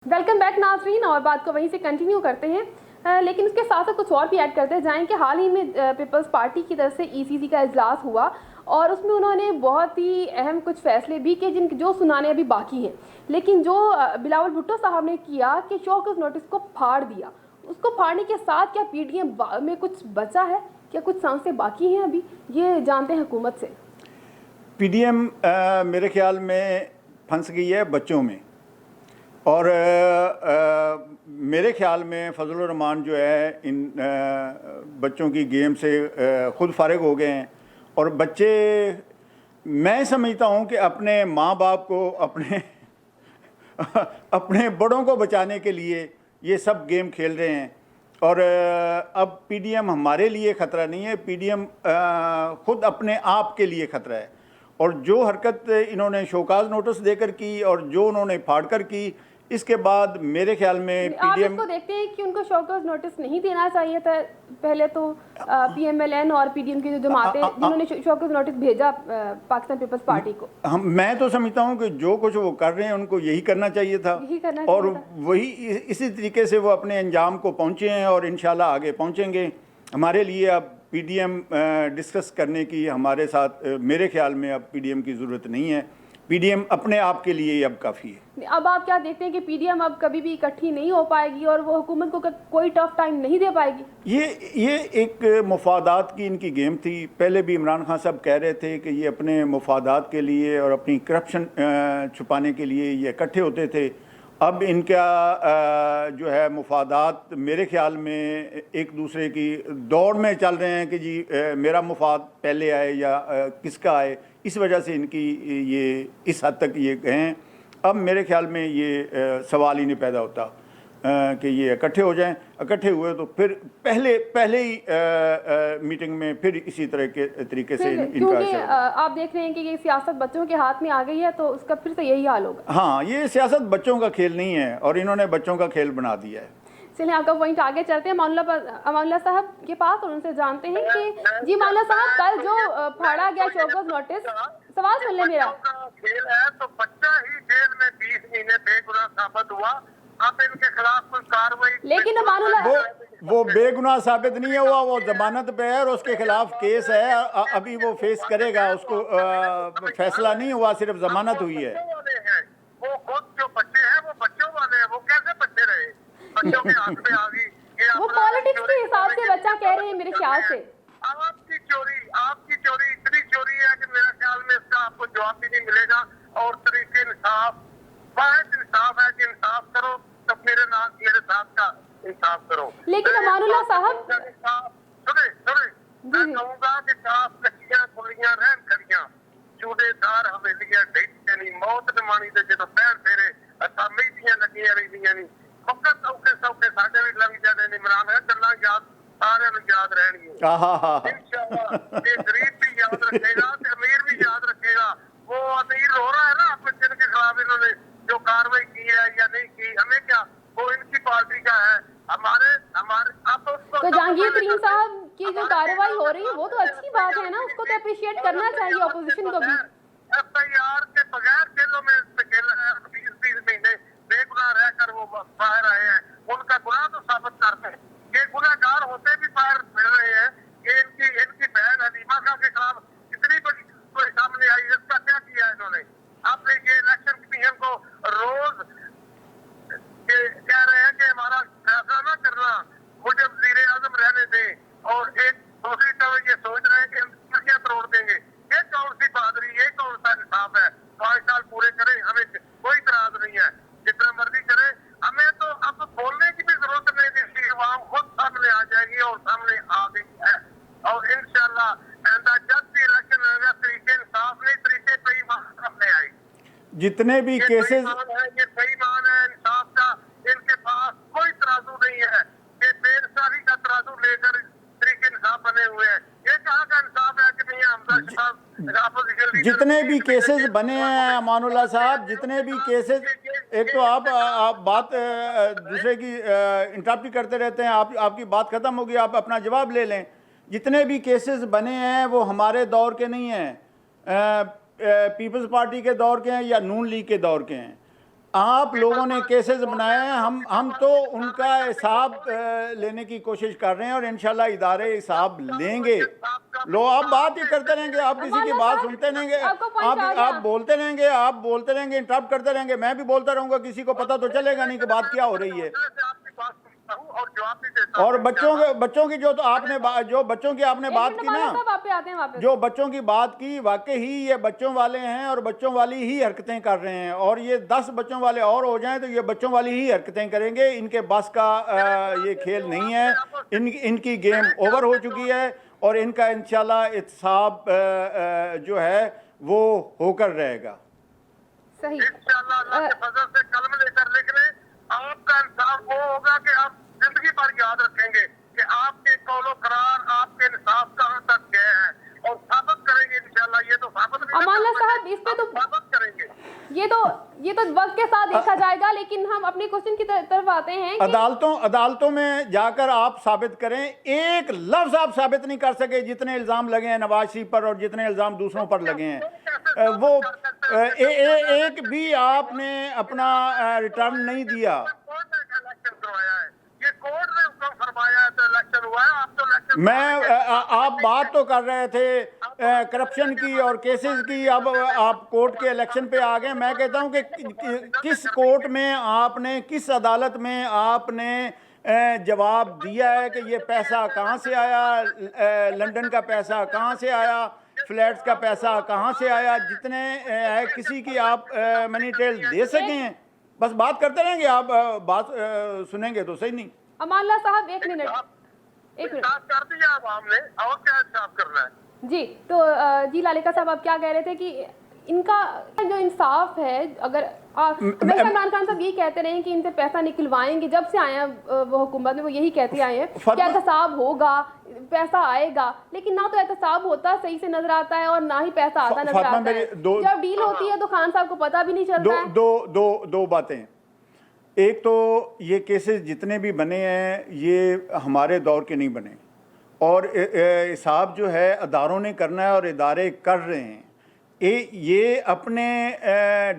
Welcome back नाज़रीन, और बात को वहीं से कंटिन्यू करते हैं। लेकिन उसके साथ साथ कुछ और भी ऐड करते जाएं कि हाल ही में पीपल्स पार्टी की तरफ से ईसीसी का इजलास हुआ और उसमें उन्होंने बहुत ही अहम कुछ फैसले भी किए जिन जो सुनाने अभी बाकी हैं। लेकिन जो बिलावल भुट्टो साहब ने किया कि शोकॉज नोटिस को फाड़ दिया, उसको फाड़ने के साथ क्या पीडीएम में कुछ बचा है, क्या कुछ सांसें बाकी हैं अभी, ये जानते हैं हुकूमत से। पीडीएम मेरे ख्याल में फंस गई है बच्चों में, और मेरे ख्याल में फजलुर रहमान जो है इन बच्चों की गेम से ख़ुद फारिग हो गए हैं। और बच्चे, मैं समझता हूँ कि अपने माँ बाप को, अपने अपने बड़ों को बचाने के लिए ये सब गेम खेल रहे हैं। और अब पीडीएम हमारे लिए ख़तरा नहीं है, पीडीएम ख़ुद अपने आप के लिए ख़तरा है। और जो हरकत इन्होंने शोकाज नोटिस देकर की और जो उन्होंने फाड़ कर की, इसके बाद मेरे ख्याल में पीडीएम को देखते हैं कि उनको शोकॉज नोटिस नहीं देना चाहिए था। पहले तो पीएमएलएन और पीडीएम की जो जमातें जिन्होंने शोकॉज नोटिस भेजा पाकिस्तान पीपल्स पार्टी को, मैं तो समझता हूँ कि जो कुछ वो कर रहे हैं उनको यही करना चाहिए था, और वही इसी तरीके से वो अपने अंजाम को पहुँचे हैं और इंशाल्लाह आगे पहुँचेंगे। हमारे लिए अब पीडीएम डिस्कस करने की हमारे साथ मेरे ख्याल में अब पीडीएम की ज़रूरत नहीं है। पीडीएम अपने आप के लिए अब काफ़ी है। अब आप क्या देखते हैं कि पीडीएम अब कभी भी इकट्ठी नहीं हो पाएगी और वो हुकूमत को कोई टफ टाइम नहीं दे पाएगी? ये एक मुफादात की इनकी गेम थी। पहले भी इमरान खान साहब कह रहे थे कि ये अपने मुफादात के लिए और अपनी करप्शन छुपाने के लिए ये इकट्ठे होते थे। अब इनका जो है मुफादात मेरे ख्याल में एक दूसरे की दौड़ में चल रहे हैं कि जी मेरा मुफाद पहले आए या किसका आए, इस वजह से इनकी ये इस हद तक ये गए हैं। अब मेरे ख्याल में ये सवाल ही नहीं पैदा होता कि ये इकट्ठे हो जाएं। इकट्ठे हुए तो फिर पहले ही मीटिंग में फिर इसी तरह के तरीके से क्योंकि आप देख रहे हैं कि ये सियासत बच्चों के हाथ में आ गई है, तो उसका फिर से यही हाल होगा। हाँ, ये सियासत बच्चों का खेल नहीं है और इन्होंने बच्चों का खेल बना दिया है। चलिए, आपका पॉइंट आगे चलते हैं अमानुल्लाह साहब के पास और उनसे जानते हैं कि जी अमानुल्लाह साहब, कल जो फाड़ा गया शोकॉज नोटिस, सवाल सुन ले मेरा। खेल है तो बच्चा ही जेल में 20 महीने बेगुनाह साबित हुआ। अब इनके खिलाफ कोई कार्रवाई, लेकिन वो बेगुनाह साबित नहीं हुआ, वो जमानत पे है और उसके खिलाफ केस है। अभी वो फेस करेगा, उसको फैसला नहीं हुआ, सिर्फ जमानत हुई है। वो खुद जो बच्चे हैं वो बच्चों वाले हैं, वो कैसे बच्चे रहे? बच्चों के हाथ में आ गई। वो पॉलिटिक्स के हिसाब से बच्चा कह रहे हैं मेरे ख्याल से। आपकी चोरी इतनी चोरी है कि मेरे ख्याल में इसका आपको जवाब भी नहीं मिलेगा। और तरीके इंसाफ, वाहिद इंसाफ है कि इंसाफ करो, तब मेरे साथ का इंसाफ करो। लेकिन अमानुल्लाह साहब, सुने मैं कहूँगा कि काफ कच्चियां खुलियां रहन खड़ियां, चूड़ेदार हवेलियां ढेनी मौत निमानी दे जो पैर फेरे असा मीठियां लगियां रहिंदियां नहीं। वक्त औखे सौखे साडे भी लंघ जाने ने। इमरान है गल्लां याद सारे नूं याद रहणगियां इंशाअल्लाह। ये गरीब भी याद रखेगा ते अमीर भी याद रखेगा। वो अमीर रो रहा है ना अपने जिनके खिलाफ इन्होंने जो कार्रवाई की है या नहीं की, हमें क्या, वो इनकी पार्टी का है। हमारे अब उसको तो जहांगीर तरीन साहब की जो कार्रवाई हो रही है वो तो अच्छी बात है ना, उसको तो अप्रिशिएट करना चाहिए ऑपोजिशन को भी। एफआईआर के बगैर जेलों में 20-20 महीने बेगुनाह रहकर वो बाहर आए हैं, उनका गुनाह तो साबित करते हैं। ये गुनाहगार होते भी बाहर मिल रहे हैं। ये इनकी बहन हलीमा खां के खिलाफ कितनी बड़ी कोई सामने आई, इसका क्या किया इन्होंने? आपने ये इलेक्शन कमीशन को रोज कह रहे हैं कि हमारा फैसला ना करना, मुझे वजीर आजम रहने दें, और एक दूसरी तरफ ये सोच रहे हैं कि हम क्या तोड़ देंगे। ये कौन सी बहादुरी, ये कौन सा इंसाफ है? 5 साल पूरे करें, हमें कोई इतराज नहीं है, जितना मर्जी करे। हमें तो अब बोलने की भी जरूरत नहीं, जिसकी आवाम खुद सामने आ जाएगी और सामने आ गई है। और इंशाल्लाह जब भी इलेक्शन होगा तरीके इंसाफ नहीं, तरीके बेईमान सामने आएगी। जितने भी केसेस ये बेईमान है इंसाफ का, इनके पास कोई तराजू नहीं है। ये बेइंसाफी का तराजू लेकर तरीके इंसाफ बने हुए हैं। ये कहाँ का इंसाफ है कि नहीं? जितने भी केसेस बने हैं अमानुल्लाह साहब, जितने भी केसेस, एक तो आप बात दूसरे की इंटरप्ट करते रहते हैं। आपकी बात ख़त्म होगी, आप अपना जवाब ले लें। जितने भी केसेस बने हैं वो हमारे दौर के नहीं हैं, पीपल्स पार्टी के दौर के हैं या नून लीग के दौर के हैं। आप लोगों ने केसेस बनाए हैं, हम तो उनका हिसाब लेने की कोशिश कर रहे हैं और इंशाल्लाह इदारे हिसाब लेंगे। लो आप बात ही करते रहेंगे, आप किसी की बात सुनते रहेंगे, आप बोलते रहेंगे, इंटरप्ट करते रहेंगे, मैं भी बोलता रहूंगा, किसी को पता तो चलेगा नहीं कि बात क्या हो रही है। और बच्चों की जो बच्चों की आपने बात की ना, जो बच्चों की बात की, वाकई ही ये बच्चों वाले हैं और बच्चों वाली ही हरकतें कर रहे हैं, और ये 10 बच्चों वाले और हो जाएं तो ये बच्चों वाली ही हरकतें करेंगे। इनके बस का ये खेल नहीं है, इनकी गेम ओवर हो चुकी है और इनका इंशाल्लाह एहतसाब जो है वो होकर रहेगा। सही इंशाल्लाह अल्लाह के फजल से कलम लेकर लिख रहे, आपका इंसाफ वो होगा कि आप जिंदगी भर याद रखेंगे कि आपके कौलो करार, आपके इंसाफ कहां तक गए हैं और साबित करेंगे इंशाल्लाह। ये तो साबित नहीं, अमानुल्लाह साहब इस पे तो साबित करेंगे। ये तो वक्त के साथ देखा जाएगा, लेकिन हम अपने क्वेश्चन की तरफ आते हैं कि अदालतों में जाकर आप साबित करें। एक लफ्ज आप साबित नहीं कर सके जितने इल्जाम लगे हैं नवाज शरीफ पर और जितने इल्जाम दूसरों पर लगे हैं। वो एक भी आपने अपना रिटर्न नहीं दिया। कोर्ट ने इलेक्शन करवाया है, ये कोर्ट ने हुक्म फरमाया तो इलेक्शन हुआ है। आप तो इलेक्शन आप बात तो कर रहे थे करप्शन की और केसेस की, अब आप कोर्ट के इलेक्शन पे आ गए। मैं कहता हूं कि किस कोर्ट में आपने, किस अदालत में आपने जवाब दिया है कि ये पैसा कहां से आया, लंदन का पैसा कहां से आया, फ्लैट्स का पैसा कहां से आया, जितने किसी की आप मनी डिटेल दे सकें। बस बात करते रहेंगे, आप बात सुनेंगे तो सही नहीं। अमानुल्लाह साहब एक मिनट कर दिया अब हमने, और क्या इंसाफ करना है जी। तो जी लालिका साहब आप क्या कह रहे थे कि इनका जो इंसाफ है, अगर इमरान खान साहब यही कहते रहे कि इनसे पैसा निकलवाएंगे, जब से आए हैं वो हुकूमत में वो यही कहते आए हैं कि एहतसाब होगा, पैसा आएगा, लेकिन ना तो एहतसाब होता सही से नजर आता है और ना ही पैसा आता नजर आता है। जब डील होती है तो खान साहब को पता भी नहीं चलता है। दो बातें। एक तो ये केसेस जितने भी बने हैं ये हमारे दौर के नहीं बने, और हिसाब जो है अदारों ने करना है और इदारे कर रहे हैं। ये अपने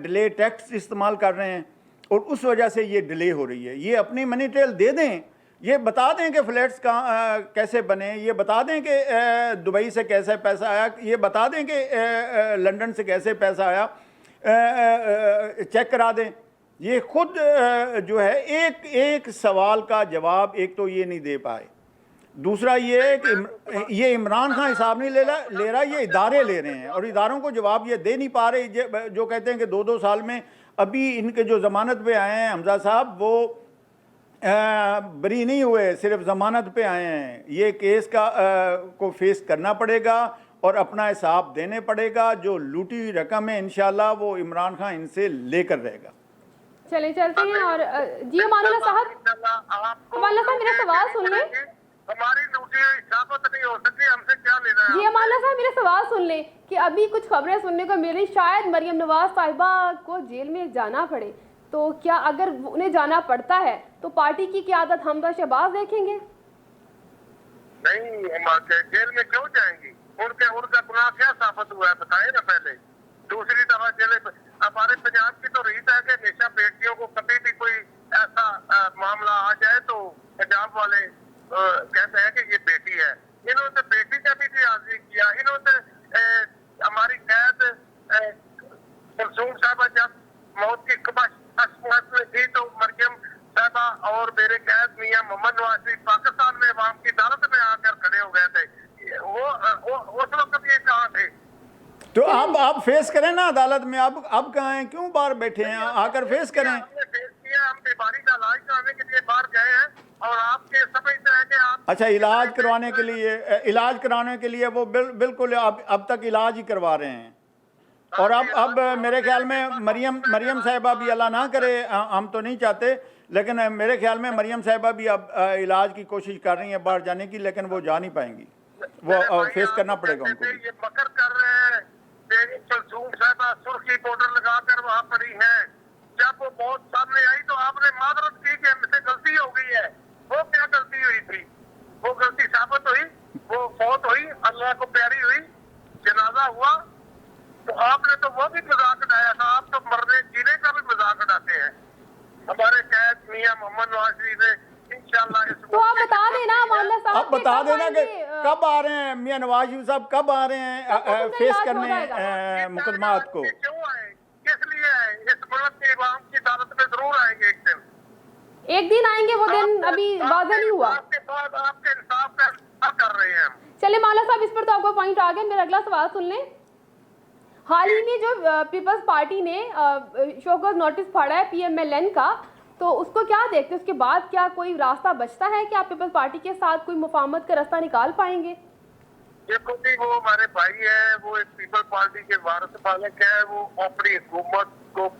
डिले टैक्स इस्तेमाल कर रहे हैं और उस वजह से ये डिले हो रही है। ये अपनी मनी ट्रेल दे दें, ये बता दें कि फ्लैट्स कहाँ कैसे बने, ये बता दें कि दुबई से कैसे पैसा आया, ये बता दें कि लंदन से कैसे पैसा आया, चेक करा दें। ये खुद जो है एक सवाल का जवाब एक तो ये नहीं दे पाए। दूसरा ये है कि ये इमरान खान हिसाब नहीं ले रहा, ये इदारे ले रहे हैं और इदारों को जवाब ये दे नहीं पा रहे। जो कहते हैं कि 2-2 साल में, अभी इनके जो ज़मानत पे आए हैं हमजा साहब, वो बरी नहीं हुए, सिर्फ ज़मानत पे आए हैं। ये केस को फेस करना पड़ेगा और अपना हिसाब देने पड़ेगा। जो लूटी हुई रकम है इंशाल्लाह वो इमरान खान इनसे लेकर रहेगा। चले चलते हैं। और जी अमानुल्लाह साहब, अमानुल्लाह साहब मेरा सवाल सुन लें। हमारी लूटी साबित नहीं हो सकी, हमसे क्या लेना है। जी अमानुल्लाह साहब मेरा सवाल सुन लें कि अभी कुछ खबरें सुनने को मिल रही, शायद मरियम नवाज साहिबा को जेल में जाना पड़े, तो क्या अगर उन्हें जाना पड़ता है तो पार्टी की क़यादत हमजा शहबाज देखेंगे? नहीं, जेल में क्यों जाएंगी? उनका गुनाह क्या साबित हुआ है बताए ना पहले। दूसरी दफा जेल, हमारे पंजाब की तो रीत है कि हमेशा बेटियों को कभी भी कोई ऐसा मामला आ जाए तो पंजाब वाले कहते हैं कि ये बेटी है। इन्होंने बेटी का भी हाजिर किया। इन्होंने हमारी कैद कुलसूम साहबा जब मौत की कबाश में थी तो मरियम साहबा और मेरे कैद मियां मोहम्मद नवाज शरीफ पाकिस्तान में अवाम की अदालत में आकर खड़े हो गए थे। वो उस वक्त ये कहाँ थे? तो आप फेस करें ना अदालत में। अब कहाँ हैं, क्यों बाहर बैठे हैं? आकर फेस करें। हमने फेस किया, हम बीमारी का इलाज कराने के लिए बाहर गए हैं और आपके समझते हैं कि आप अच्छा इलाज करवाने के लिए वो बिल्कुल अब तक इलाज ही करवा रहे हैं। और अब मेरे ख्याल में मरियम साहिबा भी, अल्लाह ना करे, हम तो नहीं चाहते, लेकिन मेरे ख्याल में मरियम साहिबा भी अब इलाज की कोशिश कर रही हैं बाहर जाने की, लेकिन वो जा नहीं पाएंगी। वो फेस करना पड़ेगा उनको। ये मकर कर रहे हैं। कुलसूम साहिबा सुर्खी बॉर्डर लगाकर वहाँ पड़ी हैं। जब वो मौत सामने आई तो आपने मादरत की कि हमसे गलती हो गई है। वो क्या गलती हुई थी? वो गलती साबित हुई, वो फौत हुई, अल्लाह को प्यारी हुई, जनाजा हुआ, तो आपने तो वो भी मजाक उड़ाया था। आप तो मरने जीने का भी मजाक उड़ाते हैं। मोहम्मद नवाज शरीफ ने इंशाल्लाह इस तो आप बता देना अमानुल्लाह साहब, आप बता देना कि कब आ रहे हैं मियां नवाज शरीफ साहब, कब आ रहे हैं फेस करने मुकदमात को? क्यों आए, किस लिए आए? इस मुल्क के इमाम की अदालत में जरूर आएंगे एक दिन आएंगे, वो दिन अभी वाज़ेह नहीं हुआ। आपके बाद आपके इंसाफ का कर रहे हैं हम। चले मौला साहब, इस पर तो आपका पॉइंट आ गया। मेरा अगला सवाल सुन लें। हाल ही में जो पीपल्स पार्टी ने शोकॉज नोटिस फाड़ा है PMLN का, तो उसको क्या देखते हैं? उसके बाद क्या कोई रास्ता बचता है कि आप पीपल्स पार्टी के साथ कोई मुफाहमत का रास्ता निकाल पाएंगे? देखो जी, वो हमारे भाई है, वो एक पीपल पार्टी के वारिस मालिक है, वो अपनी हुकूमत को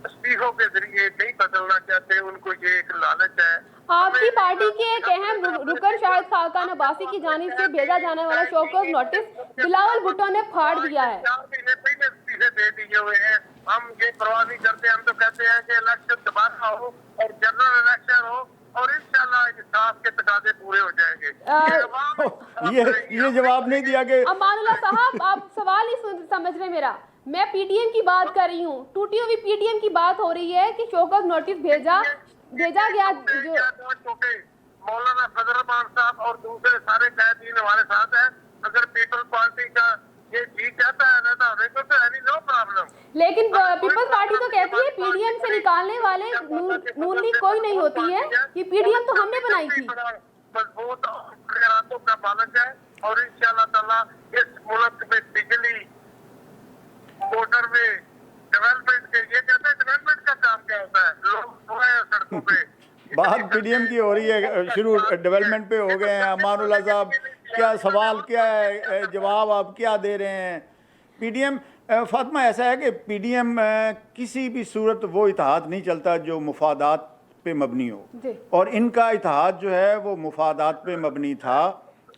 इस्तीफों के जरिए नहीं बदलना चाहते, उनको ये एक लालच है। आपकी पार्टी के एक अहम रुकन शाहिद खाकान अब्बासी की जानिब से भेजा जाने वाला शोकॉज नोटिस बिलावल भुट्टो ने फाड़ दिया है। 4 महीने पहले इस्तीफे दे दिए हुए हैं। हम ये परवाह नहीं करते, हम तो कहते हैं कि इलेक्शन दोबारा हो और जनरल इलेक्शन हो और इंशाल्लाह इंसाफ के तकाजे पूरे हो जाएंगे। ये जवाब नहीं दिया कि अमानुल्लाह साहब, आप सवाल ही समझ रहे मेरा। मैं PDM की बात कर रही हूँ, टूटी हुई PDM की बात हो रही है कि शोकॉज नोटिस भेजा गया। जो छोटे मौलाना फजल रहमान साहब और दूसरे सारे कैदीन हमारे साथ हैं। अगर पीपल पार्टी का ये जी चाहता है ना, तो हमें तो एनी नो प्रॉब्लम। लेकिन पीपल्स पार्टी तो कहती है PDM से निकालने वाले नून लीग कोई नहीं होती है, ये PDM तो हमने बनाई थी। मजबूत खैरातों का मालिक है और इंशाल्लाह ताला इस मुल्क में बिजली, मोटर में डेवलपमेंट के, ये कहते हैं डेवलपमेंट का काम क्या होता है, लोग सोए हैं सड़कों पे। बात PDM की हो रही है, शुरू डेवलपमेंट पे हो गए हैं। अमानुल्लाह साहब, क्या सवाल क्या है, जवाब आप क्या दे रहे हैं? PDM फातिमा, ऐसा है कि PDM किसी भी सूरत वो इत्तेहाद नहीं चलता जो मुफादात पे मबनी हो, और इनका इत्तेहाद जो है वो मुफादात पे मबनी था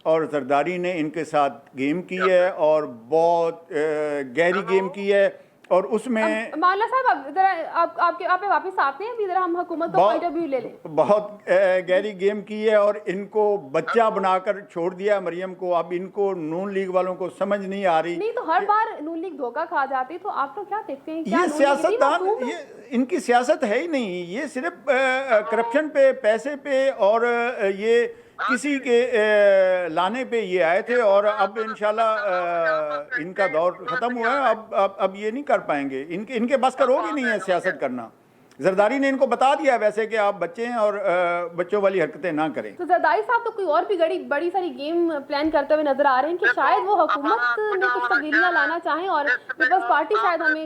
और जरदारी ने इनके साथ गेम की है और बहुत गहरी गेम की है। और उसमें मौलाना साहब जरा आप वापस आते हैं, जरा हम हुकूमत का पॉइंट ऑफ व्यू ले लें। बहुत गहरी गेम की है और इनको बच्चा बनाकर छोड़ दिया मरियम को। अब इनको नून लीग वालों को समझ नहीं आ रही। नहीं तो हर बार नून लीग धोखा खा जाती, तो आप तो क्या देखते हैं? ये सियासतदान, ये इनकी सियासत है ही नहीं, ये सिर्फ करप्शन पे, पैसे पे और ये किसी के लाने पे ये आए थे और अब इंशाल्लाह इनका दौर ख़त्म हुआ है। अब ये नहीं कर पाएंगे, इनके बस का रोग ही नहीं है सियासत करना। जरदारी ने इनको बता दिया वैसे कि आप बच्चे हैं और बच्चों वाली हरकतें ना करें। तो जरदारी साहब तो कोई और भी बड़ी सारी गेम प्लान करते हुए नजर आ रहे हैं कि शायद वो हुकूमत में कुछ तब्दीलियां लाना चाहें और पीपल्स पार्टी शायद हमें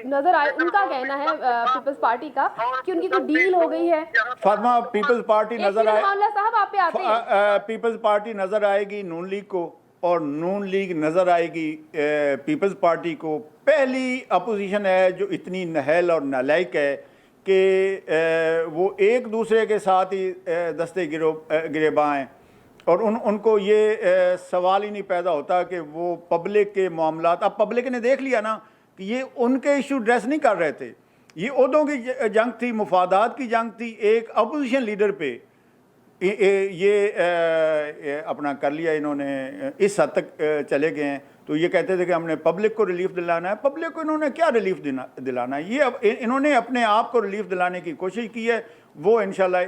नजर आए। उनका कहना है पीपल्स पार्टी का कि उनकी कोई डील हो गई है। फातिमा, पीपल्स पार्टी नजर आए, साहब आप पे आते हैं, पीपल्स पार्टी नजर आएगी नून लीग को और नून लीग नज़र आएगी पीपल्स पार्टी को। पहली अपोजिशन है जो इतनी नहल और नालायक है कि वो एक दूसरे के साथ ही दस्ते गिरेबां हैं और उनको ये सवाल ही नहीं पैदा होता कि वो पब्लिक के मामलात। अब पब्लिक ने देख लिया ना कि ये उनके इशू ड्रेस नहीं कर रहे थे, ये ओहदों की जंग थी, मुफादात की जंग थी। एक अपोजिशन लीडर पे ये अपना कर लिया इन्होंने, इस हद तक चले गए हैं। तो ये कहते थे कि हमने पब्लिक को रिलीफ दिलाना है। पब्लिक को इन्होंने क्या रिलीफ दिलाना है? ये इन्होंने अपने आप को रिलीफ दिलाने की कोशिश की है, वो इंशाल्लाह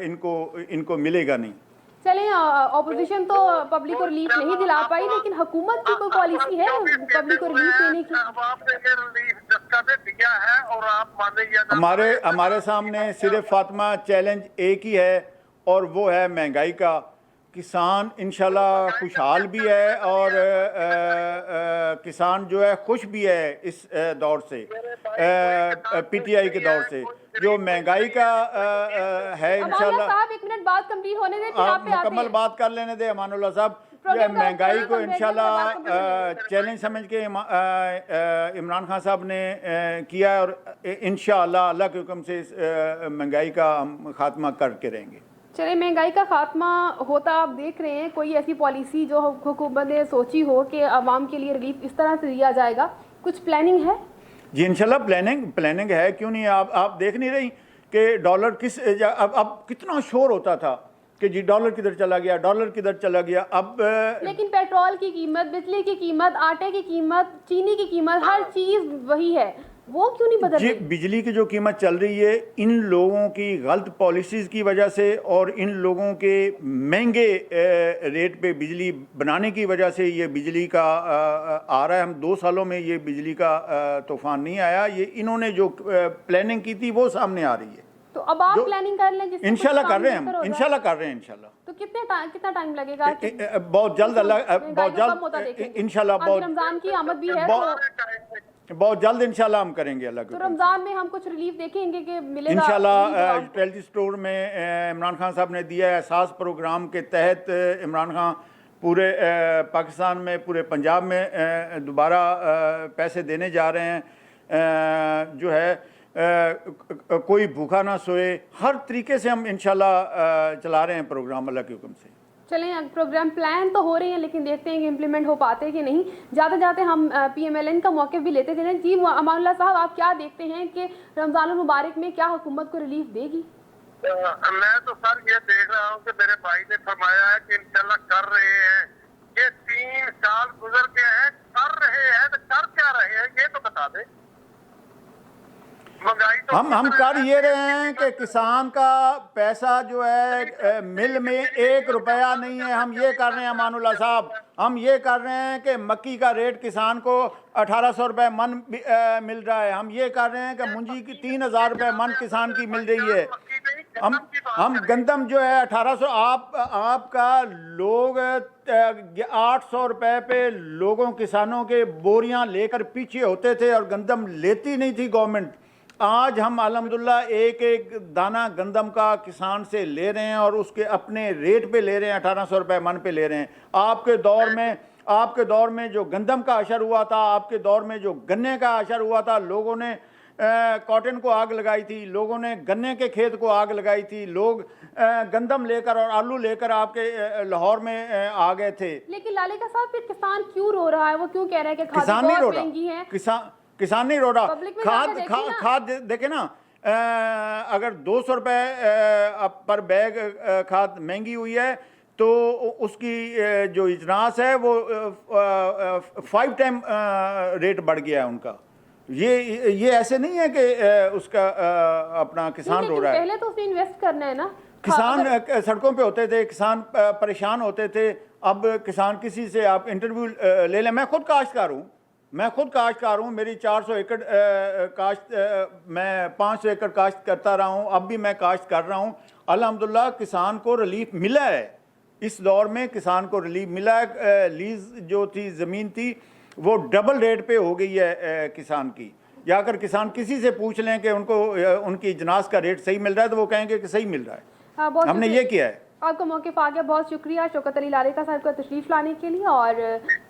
इनको मिलेगा नहीं। चलें, ऑपोजिशन तो पब्लिक को रिलीफ नहीं दिला पाई, लेकिन हुकूमत की कोई पॉलिसी है पब्लिक को रिलीफ देने की? हमारे सामने सिर्फ फातिमा चैलेंज एक ही है और वो है महंगाई का। किसान इंशाल्लाह खुशहाल भी है और किसान जो है खुश भी है इस दौर से, PTI के दौर से। जो महंगाई का है इंशाल्लाह। साहब एक मिनट बात कंप्लीट होने दें, फिर आप पे आते हैं। मुकम्मल बात कर लेने दे अमानुल्लाह साहब। महंगाई को इंशाल्लाह चैलेंज समझ के इमरान खान साहब ने किया है और इंशाल्लाह अल्लाह के हुक्म से इस महंगाई का हम खात्मा करके रहेंगे। चलिए, महंगाई का खात्मा होता आप देख रहे हैं। कोई ऐसी पॉलिसी जो हुकूमत ने सोची हो कि आवाम के लिए रिलीफ इस तरह से दिया जाएगा, कुछ प्लानिंग है? जी इंशाल्लाह प्लानिंग है, क्यों नहीं। आप देख नहीं रही कि डॉलर किस अब कितना शोर होता था कि जी डॉलर किधर चला गया, डॉलर किधर चला गया। अब लेकिन पेट्रोल की कीमत, बिजली की कीमत, आटे की कीमत, चीनी की कीमत, हर चीज़ वही है। वो क्यों नहीं बदल जी, रही? बिजली की जो कीमत चल रही है इन लोगों की गलत पॉलिसीज़ की वजह से और इन लोगों के महंगे रेट पे बिजली बनाने की वजह से ये बिजली का आ रहा है। हम 2 सालों में ये बिजली का तूफान नहीं आया। ये इन्होंने जो प्लानिंग की थी वो सामने आ रही है। तो अब आप जो प्लानिंग कर लें जिससे इंशाल्लाह कुछ कर काम रहे हैं बेहतर हम, होगा। इंशाल्लाह कर रहे हैं इंशाल्लाह। तो कितना टाइम लगेगा कि बहुत जल्द अल्लाह महंगाई बहुत को कम होता जल्द देखेंगे? इंशाल्लाह आगे रमजान की आमद भी है, तो बहुत जल्द इंशाल्लाह हम करेंगे अल्लाह के हुक्म से। रमजान में हम कुछ रिलीफ देखेंगे कि मिलेगा इंशाल्लाह गरीब आवाम को? यूटिलिटी स्टोर में इमरान खान साहब ने दिया है एहसास प्रोग्राम के तहत इमरान खान पूरे पाकिस्तान में पूरे पंजाब में दोबारा पैसे देने जा रहे हैं। जो है कोई भूखा ना सोए, हर तरीके से हम इंशाल्लाह चला रहे हैं प्रोग्राम अल्लाह के हुक्म से। चलें, प्रोग्राम प्लान तो हो रहे हैं लेकिन देखते हैं कि इम्प्लीमेंट हो पाते हैं कि नहीं। जाते जाते हम PMLN का मौके भी लेते थे। जी अमानुल्लाह साहब, आप क्या देखते हैं कि रमज़ान मुबारक में क्या हुकूमत को रिलीफ देगी? मैं तो सर ये देख रहा हूँ कि मेरे भाई ने फरमाया है कि इंशाल्लाह कर रहे हैं। ये 3 साल गुजर गए हैं, कर रहे हैं तो कर क्या रहे हैं ये तो बता दें। महंगाई तो हम कर ये रहे हैं कि किसान का पैसा जो है मिल में 1 रुपया नहीं है। हम ये कर रहे हैं अमानुल्लाह साहब, हम ये कर रहे हैं कि मक्की का रेट किसान को 1800 रुपये मन मिल रहा है। हम ये कर रहे हैं कि मुंजी की 3000 रुपये मन किसान की मिल रही है। हम गंदम जो है 1800, आपका लोग 800 रुपये पे लोगों किसानों के बोरियां लेकर पीछे होते थे और गंदम लेती नहीं थी गवर्नमेंट। आज हम अल्हम्दुलिल्लाह एक एक दाना गंदम का किसान से ले रहे हैं और उसके अपने रेट पे ले रहे हैं, 1800 रुपये मन पे ले रहे हैं। आपके दौर में जो गंदम का अशर हुआ था, आपके दौर में जो गन्ने का अशर हुआ था, लोगों ने कॉटन को आग लगाई थी, लोगों ने गन्ने के खेत को आग लगाई थी, लोग गंदम लेकर और आलू लेकर आपके लाहौर में आ गए थे। लेकिन लाले का साहब, फिर किसान क्यों रो रहा है? वो क्यों कह रहा है कि किसान नहीं रो खाद महंगी है? रहा, किसान नहीं रो रहा। पब्लिक में जाकर देखिए ना। खाद देखे ना, अगर 200 रुपये पर बैग खाद महंगी हुई है तो उसकी जो इजनास है वो 5 टाइम रेट बढ़ गया है उनका। ये ऐसे नहीं है कि उसका अपना किसान रो रहा है। पहले तो उसने इन्वेस्ट करना है ना। किसान सड़कों पे होते थे, किसान परेशान होते थे। अब किसान किसी से आप इंटरव्यू ले लें। मैं खुद काश्तकार हूँ, मेरी 400 एकड़ काश्त, मैं 500 एकड़ काश्त करता रहा हूँ, अब भी मैं काश्त कर रहा हूँ। अल्हम्दुलिल्लाह किसान को रिलीफ मिला है, इस दौर में किसान को रिलीफ मिला है। लीज जो थी ज़मीन थी वो डबल रेट पे हो गई है किसान की। या अगर किसान किसी से पूछ लें कि उनको उनकी इजनास का रेट सही मिल रहा है तो वो कहेंगे कि सही मिल रहा है। हाँ, हमने ये किया है। आपका मौक़िफ़ आ गया, बहुत शुक्रिया शौकत अली लालेका साहब का तशरीफ़ लाने के लिए। और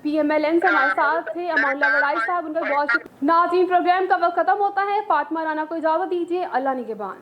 PMLN से हमारे साथ थे अमानुल्लाह वड़ाई साहब, उनका बहुत शुक्रिया। नाज़रीन, प्रोग्राम का वक्त ख़त्म होता है। फातिमा राना को इजाज़त दीजिए। अल्लाह निगहबान।